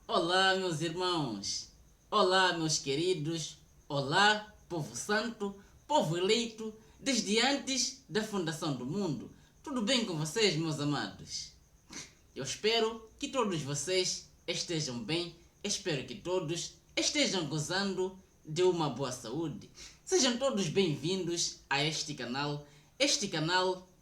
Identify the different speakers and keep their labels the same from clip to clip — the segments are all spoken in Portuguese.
Speaker 1: Olá, meus irmãos. Olá, meus queridos. Olá, povo santo, povo eleito, desde antes da fundação do mundo. Tudo bem com vocês, meus amados? Eu espero que todos vocês estejam bem. Espero que todos estejam gozando de uma boa saúde. Sejam todos bem-vindos a este canal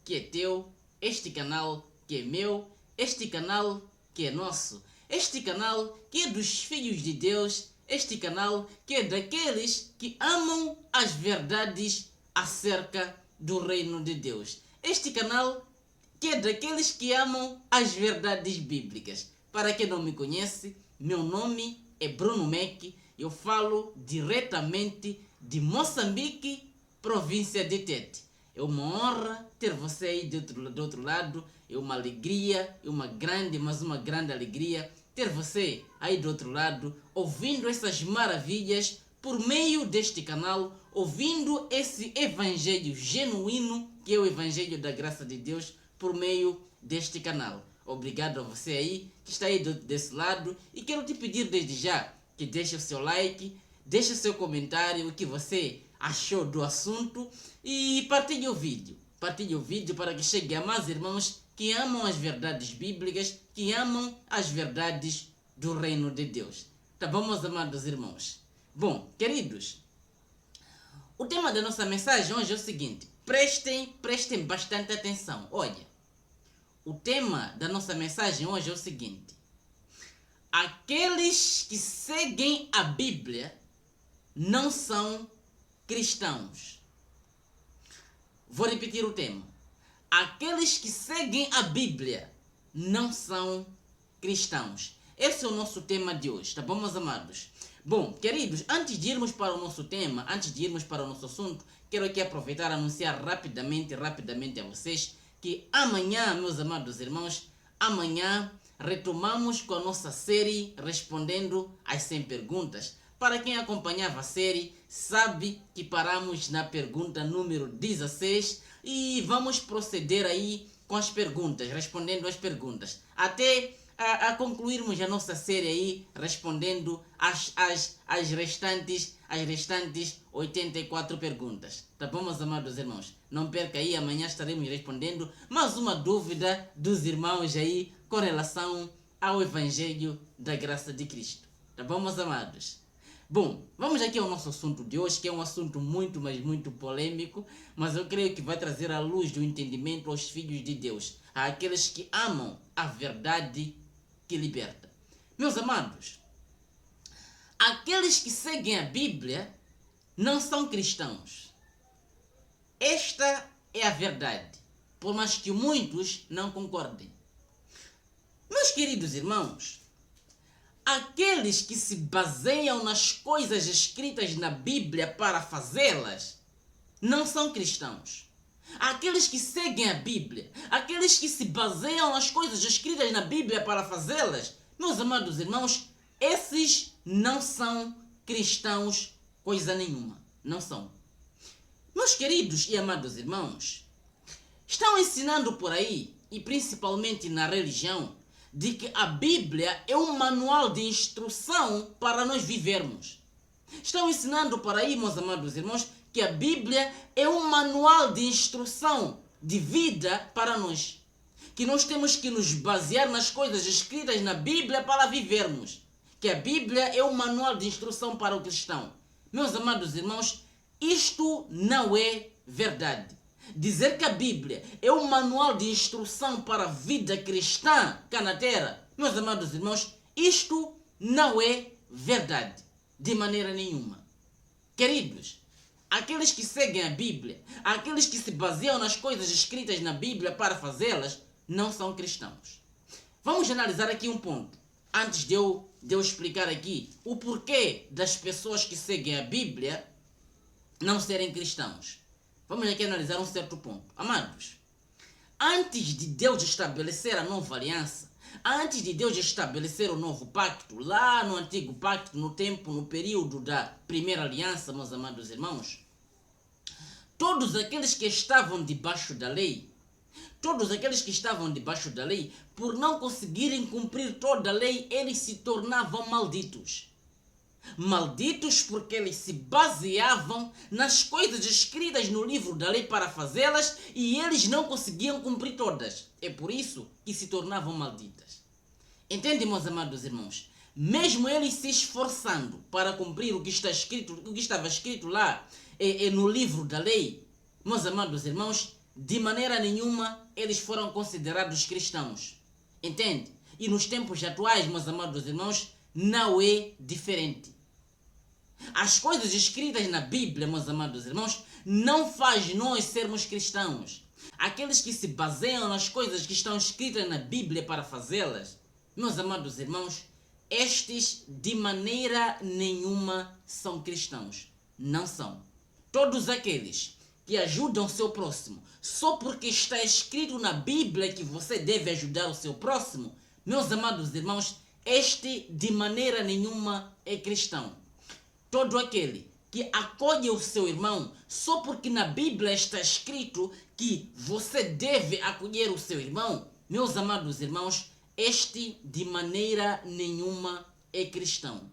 Speaker 1: que é teu, este canal que é meu, este canal que é nosso, este canal que é dos filhos de Deus, este canal que é daqueles que amam as verdades acerca do reino de Deus, este canal que é daqueles que amam as verdades bíblicas. Para quem não me conhece, meu nome é Bruno Meck, eu falo diretamente de Moçambique, província de Tete. É uma honra ter você aí do outro lado, é uma alegria, é uma grande alegria ter você aí do outro lado, ouvindo essas maravilhas por meio deste canal, ouvindo esse evangelho genuíno, que é o evangelho da graça de Deus, por meio deste canal. Obrigado a você aí que está aí desse lado e quero te pedir desde já que deixe o seu like, deixe o seu comentário, o que você achou do assunto e partilhe o vídeo. Partilhe o vídeo para que chegue a mais irmãos que amam as verdades bíblicas, que amam as verdades do reino de Deus. Tá bom, meus amados irmãos? Bom, queridos, o tema da nossa mensagem hoje é o seguinte. Prestem bastante atenção. Olha, o tema da nossa mensagem hoje é o seguinte. Aqueles que seguem a Bíblia não são cristãos. Vou repetir o tema. Aqueles que seguem a Bíblia não são cristãos. Esse é o nosso tema de hoje, tá bom, meus amados? Bom, queridos, antes de irmos para o nosso tema, antes de irmos para o nosso assunto, quero aqui aproveitar e anunciar rapidamente a vocês que amanhã, meus amados irmãos, amanhã retomamos com a nossa série respondendo às 100 perguntas. Para quem acompanhava a série, sabe que paramos na pergunta número 16 e vamos proceder aí com as perguntas, respondendo às perguntas, até a concluirmos a nossa série aí, respondendo as restantes 84 perguntas. Tá bom, meus amados irmãos? Não perca aí, amanhã estaremos respondendo mais uma dúvida dos irmãos aí com relação ao Evangelho da Graça de Cristo. Tá bom, meus amados? Bom, vamos aqui ao nosso assunto de hoje, que é um assunto muito, mas muito polêmico, mas eu creio que vai trazer a luz do entendimento aos filhos de Deus, àqueles que amam a verdade que liberta. Meus amados, aqueles que seguem a Bíblia não são cristãos. Esta é a verdade, por mais que muitos não concordem. Meus queridos irmãos, aqueles que se baseiam nas coisas escritas na Bíblia para fazê-las, não são cristãos. Aqueles que seguem a Bíblia, aqueles que se baseiam nas coisas escritas na Bíblia para fazê-las, meus amados irmãos, esses não são cristãos coisa nenhuma. Não são. Meus queridos e amados irmãos, estão ensinando por aí, e principalmente na religião, de que a Bíblia é um manual de instrução para nós vivermos. Estão ensinando por aí, meus amados irmãos, que a Bíblia é um manual de instrução de vida para nós. Que nós temos que nos basear nas coisas escritas na Bíblia para vivermos. Que a Bíblia é um manual de instrução para o cristão. Meus amados irmãos, isto não é verdade. Dizer que a Bíblia é um manual de instrução para a vida cristã cá na terra, meus amados irmãos, isto não é verdade, de maneira nenhuma. Queridos, aqueles que seguem a Bíblia, aqueles que se baseiam nas coisas escritas na Bíblia para fazê-las, não são cristãos. Vamos analisar aqui um ponto, antes de eu explicar aqui o porquê das pessoas que seguem a Bíblia não serem cristãos. Vamos aqui analisar um certo ponto. Amados, antes de Deus estabelecer a nova aliança, antes de Deus estabelecer o novo pacto, lá no antigo pacto, no período da primeira aliança, meus amados irmãos, todos aqueles que estavam debaixo da lei, todos aqueles que estavam debaixo da lei, por não conseguirem cumprir toda a lei, eles se tornavam malditos. Malditos porque eles se baseavam nas coisas escritas no livro da lei para fazê-las e eles não conseguiam cumprir todas. É por isso que se tornavam malditas. Entende, meus amados irmãos? Mesmo eles se esforçando para cumprir o que estava escrito lá no livro da lei, meus amados irmãos, de maneira nenhuma eles foram considerados cristãos. Entende? E nos tempos atuais, meus amados irmãos, não é diferente. As coisas escritas na Bíblia, meus amados irmãos, não faz nós sermos cristãos. Aqueles que se baseiam nas coisas que estão escritas na Bíblia para fazê-las, meus amados irmãos, estes de maneira nenhuma são cristãos. Não são. Todos aqueles que ajudam o seu próximo só porque está escrito na Bíblia que você deve ajudar o seu próximo, meus amados irmãos, este de maneira nenhuma é cristão. Todo aquele que acolhe o seu irmão só porque na Bíblia está escrito que você deve acolher o seu irmão, meus amados irmãos, este de maneira nenhuma é cristão.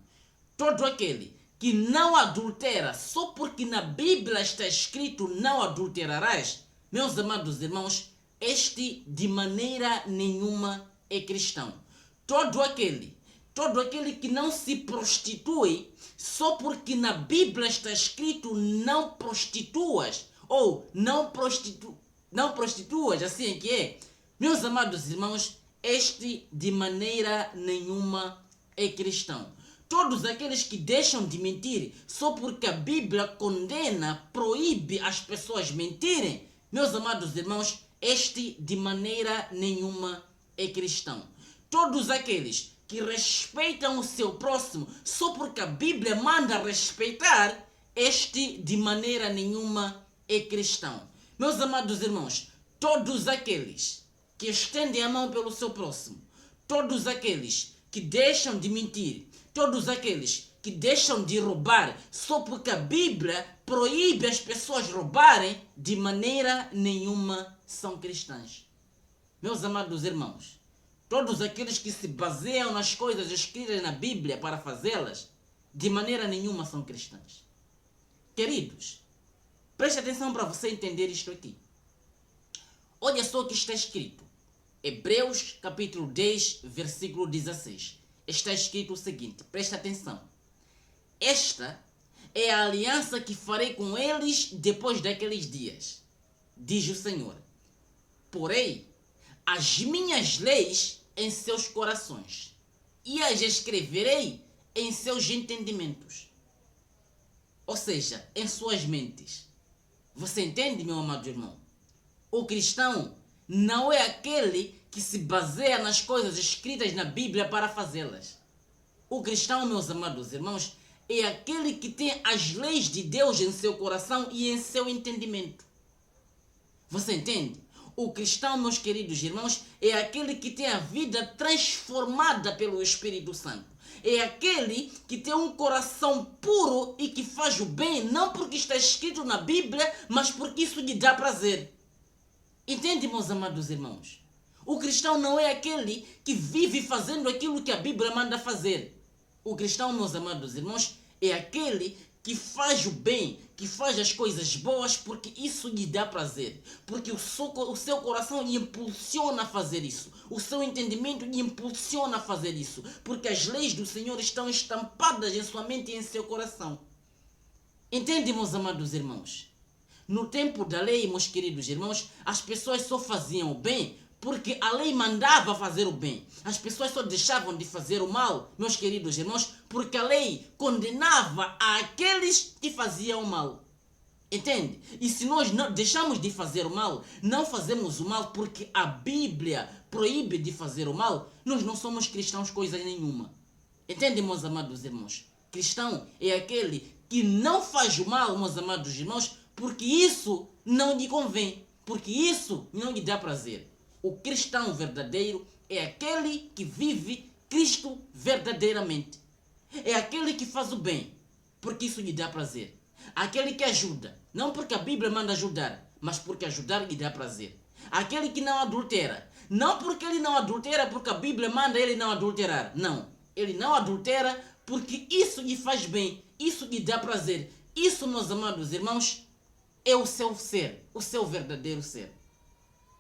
Speaker 1: Todo aquele que não adultera só porque na Bíblia está escrito não adulterarás, meus amados irmãos, este de maneira nenhuma é cristão. Todo aquele que não se prostitui só porque na Bíblia está escrito não prostituas ou não prostituas, assim é que é. Meus amados irmãos, este de maneira nenhuma é cristão. Todos aqueles que deixam de mentir só porque a Bíblia condena, proíbe as pessoas mentirem, meus amados irmãos, este de maneira nenhuma é cristão. Todos aqueles que respeitam o seu próximo só porque a Bíblia manda respeitar, este de maneira nenhuma é cristão. Meus amados irmãos, todos aqueles que estendem a mão pelo seu próximo, todos aqueles que deixam de mentir, todos aqueles que deixam de roubar só porque a Bíblia proíbe as pessoas roubarem, de maneira nenhuma são cristãs. Meus amados irmãos, todos aqueles que se baseiam nas coisas escritas na Bíblia para fazê-las, de maneira nenhuma são cristãos. Queridos, preste atenção para você entender isto aqui. Olha só o que está escrito. Hebreus capítulo 10, versículo 16. Está escrito o seguinte, preste atenção. Esta é a aliança que farei com eles depois daqueles dias, diz o Senhor. Porém, as minhas leis em seus corações e as escreverei em seus entendimentos. Ou seja, em suas mentes. Você entende, meu amado irmão? O cristão não é aquele que se baseia nas coisas escritas na Bíblia para fazê-las. O cristão, meus amados irmãos, é aquele que tem as leis de Deus em seu coração e em seu entendimento. Você entende? O cristão, meus queridos irmãos, é aquele que tem a vida transformada pelo Espírito Santo. É aquele que tem um coração puro e que faz o bem, não porque está escrito na Bíblia, mas porque isso lhe dá prazer. Entende, meus amados irmãos? O cristão não é aquele que vive fazendo aquilo que a Bíblia manda fazer. O cristão, meus amados irmãos, é aquele que faz o bem, que faz as coisas boas porque isso lhe dá prazer. Porque o seu coração lhe impulsiona a fazer isso. O seu entendimento lhe impulsiona a fazer isso. Porque as leis do Senhor estão estampadas em sua mente e em seu coração. Entende, meus amados irmãos? No tempo da lei, meus queridos irmãos, as pessoas só faziam o bem porque a lei mandava fazer o bem. As pessoas só deixavam de fazer o mal, meus queridos irmãos, porque a lei condenava aqueles que faziam o mal. Entende? E se nós não deixamos de fazer o mal, não fazemos o mal porque a Bíblia proíbe de fazer o mal, nós não somos cristãos coisa nenhuma. Entende, meus amados irmãos? Cristão é aquele que não faz o mal, meus amados irmãos, porque isso não lhe convém, porque isso não lhe dá prazer. O cristão verdadeiro é aquele que vive Cristo verdadeiramente. É aquele que faz o bem, porque isso lhe dá prazer. Aquele que ajuda, não porque a Bíblia manda ajudar, mas porque ajudar lhe dá prazer. Aquele que não adultera. Não porque ele não adultera, porque a Bíblia manda ele não adulterar. Não. Ele não adultera porque isso lhe faz bem. Isso lhe dá prazer. Isso, meus amados irmãos, é o seu ser. O seu verdadeiro ser.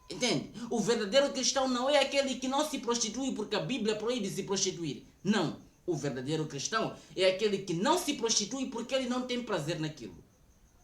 Speaker 1: Entende? O verdadeiro cristão não é aquele que não se prostitui porque a Bíblia proíbe se prostituir. Não. O verdadeiro cristão é aquele que não se prostitui porque ele não tem prazer naquilo.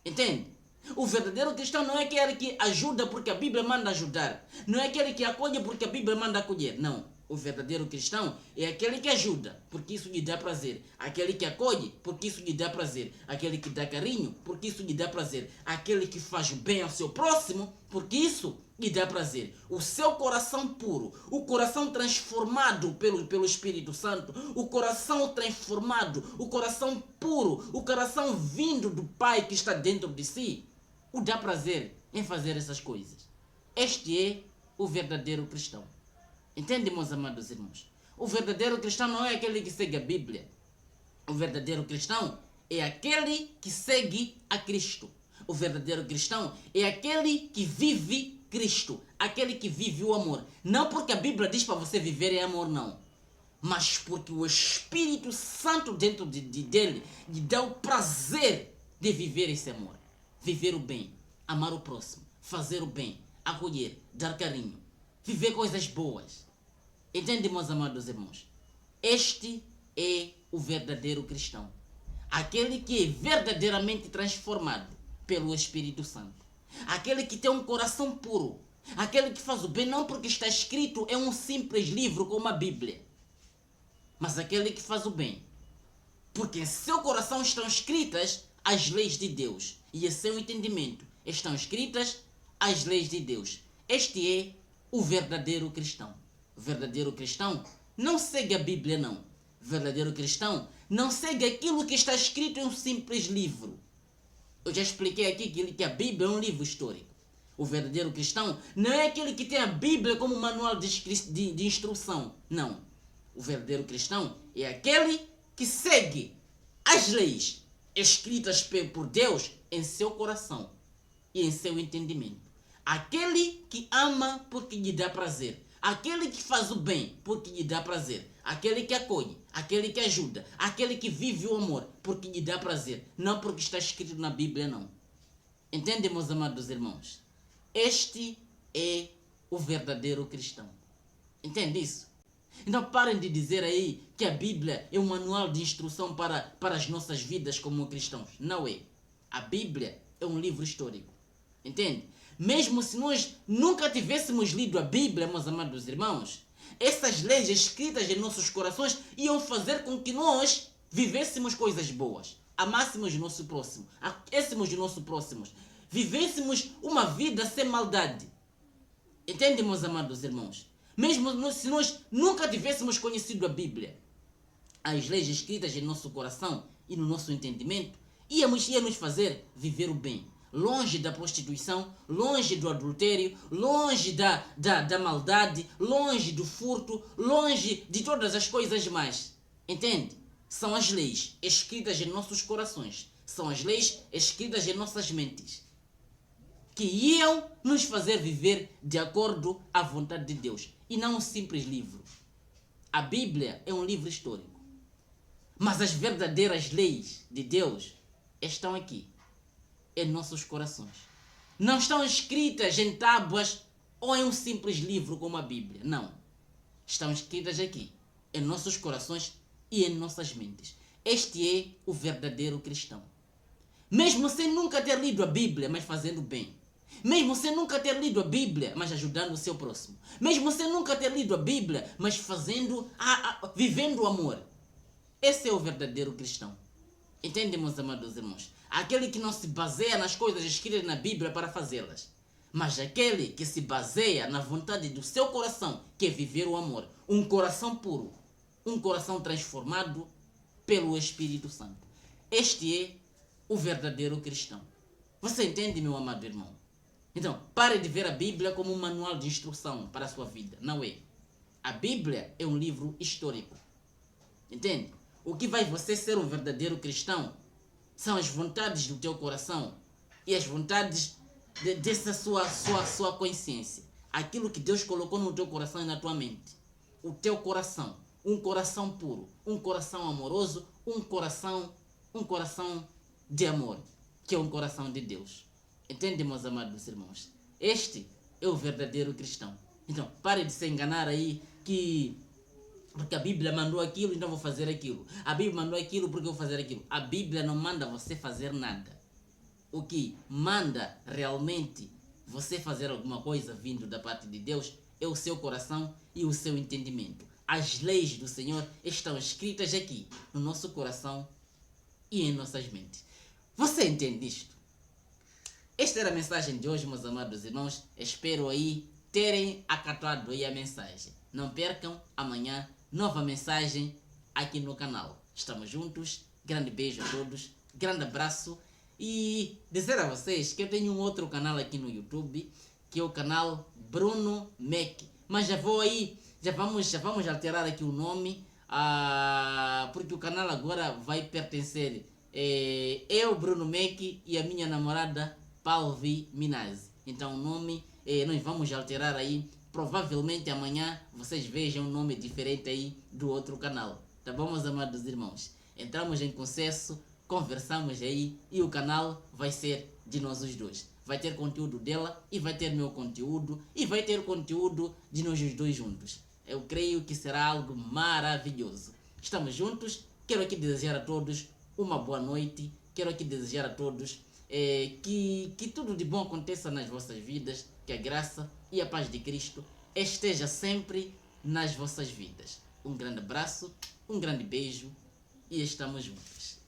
Speaker 1: Entende? O verdadeiro cristão não é aquele que ajuda porque a Bíblia manda ajudar. Não é aquele que acolhe porque a Bíblia manda acolher. Não. O verdadeiro cristão é aquele que ajuda porque isso lhe dá prazer. Aquele que acolhe porque isso lhe dá prazer. Aquele que dá carinho porque isso lhe dá prazer. Aquele que faz o bem ao seu próximo porque isso lhe dá prazer. O seu coração puro, o coração transformado pelo Espírito Santo, o coração transformado, o coração puro, o coração vindo do Pai que está dentro de si, o dá prazer em fazer essas coisas. Este é o verdadeiro cristão. Entende, meus amados irmãos? O verdadeiro cristão não é aquele que segue a Bíblia. O verdadeiro cristão é aquele que segue a Cristo. O verdadeiro cristão é aquele que vive Cristo. Aquele que vive o amor. Não porque a Bíblia diz para você viver em amor, não. Mas porque o Espírito Santo dentro dele lhe dá o prazer de viver esse amor. Viver o bem, amar o próximo, fazer o bem, acolher, dar carinho, viver coisas boas. Entende, meus amados irmãos? Este é o verdadeiro cristão. Aquele que é verdadeiramente transformado pelo Espírito Santo. Aquele que tem um coração puro. Aquele que faz o bem não porque está escrito em um simples livro como a Bíblia. Mas aquele que faz o bem. Porque em seu coração estão escritas as leis de Deus. E em seu entendimento estão escritas as leis de Deus. Este é o verdadeiro cristão. O verdadeiro cristão não segue a Bíblia, não. O verdadeiro cristão não segue aquilo que está escrito em um simples livro. Eu já expliquei aqui que a Bíblia é um livro histórico. O verdadeiro cristão não é aquele que tem a Bíblia como manual de instrução. Não. O verdadeiro cristão é aquele que segue as leis escritas por Deus em seu coração e em seu entendimento. Aquele que ama porque lhe dá prazer. Aquele que faz o bem porque lhe dá prazer. Aquele que acolhe, aquele que ajuda, aquele que vive o amor porque lhe dá prazer. Não porque está escrito na Bíblia, não. Entende, meus amados irmãos? Este é o verdadeiro cristão. Entende isso? Então parem de dizer aí que a Bíblia é um manual de instrução para as nossas vidas como cristãos. Não é. A Bíblia é um livro histórico. Entende? Mesmo se nós nunca tivéssemos lido a Bíblia, meus amados irmãos, essas leis escritas em nossos corações iam fazer com que nós vivêssemos coisas boas, amássemos o nosso próximo, aquecêssemos o nosso próximo, vivêssemos uma vida sem maldade. Entende, meus amados irmãos? Mesmo se nós nunca tivéssemos conhecido a Bíblia, as leis escritas em nosso coração e no nosso entendimento ia nos fazer viver o bem. Longe da prostituição, longe do adultério, longe da maldade, longe do furto, longe de todas as coisas mais. Entende? São as leis escritas em nossos corações. São as leis escritas em nossas mentes. Que iam nos fazer viver de acordo à vontade de Deus. E não um simples livro. A Bíblia é um livro histórico. Mas as verdadeiras leis de Deus estão aqui. Em nossos corações. Não estão escritas em tábuas ou em um simples livro como a Bíblia. Não. Estão escritas aqui, em nossos corações e em nossas mentes. Este é o verdadeiro cristão. Mesmo sem nunca ter lido a Bíblia, mas fazendo bem. Mesmo sem nunca ter lido a Bíblia, mas ajudando o seu próximo. Mesmo sem nunca ter lido a Bíblia, mas vivendo o amor. Esse é o verdadeiro cristão. Entende, meus amados irmãos? Aquele que não se baseia nas coisas escritas na Bíblia para fazê-las, mas aquele que se baseia na vontade do seu coração, que é viver o amor. Um coração puro, um coração transformado pelo Espírito Santo. Este é o verdadeiro cristão. Você entende, meu amado irmão? Então, pare de ver a Bíblia como um manual de instrução para a sua vida. Não é. A Bíblia é um livro histórico. Entende? O que vai você ser um verdadeiro cristão são as vontades do teu coração e as vontades dessa sua consciência. Aquilo que Deus colocou no teu coração e na tua mente. O teu coração. Um coração puro. Um coração amoroso. Um coração de amor. Que é um coração de Deus. Entende, meus amados irmãos? Este é o verdadeiro cristão. Então, pare de se enganar aí que porque a Bíblia mandou aquilo, então vou fazer aquilo. A Bíblia mandou aquilo, porque eu vou fazer aquilo. A Bíblia não manda você fazer nada. O que manda realmente você fazer alguma coisa vindo da parte de Deus é o seu coração e o seu entendimento. As leis do Senhor estão escritas aqui, no nosso coração e em nossas mentes. Você entende isto? Esta era a mensagem de hoje, meus amados irmãos. Espero aí terem acatado aí a mensagem. Não percam amanhã nova mensagem aqui no canal. Estamos juntos. Grande beijo a todos. Grande abraço. E dizer a vocês que eu tenho um outro canal aqui no YouTube, que é o canal Bruno Mac. Mas já vamos alterar aqui o nome, porque o canal agora vai pertencer eu, Bruno Mac, e a minha namorada Palvi Minaz. Então o nome nós vamos alterar aí. Provavelmente amanhã vocês vejam um nome diferente aí do outro canal. Tá bom, meus amados irmãos? Entramos em consenso, conversamos aí e o canal vai ser de nós os dois. Vai ter conteúdo dela e vai ter meu conteúdo e vai ter conteúdo de nós os dois juntos. Eu creio que será algo maravilhoso. Estamos juntos. Quero aqui desejar a todos uma boa noite. Quero aqui desejar a todos que tudo de bom aconteça nas vossas vidas, que a graça e a paz de Cristo esteja sempre nas vossas vidas. Um grande abraço, um grande beijo e estamos juntos.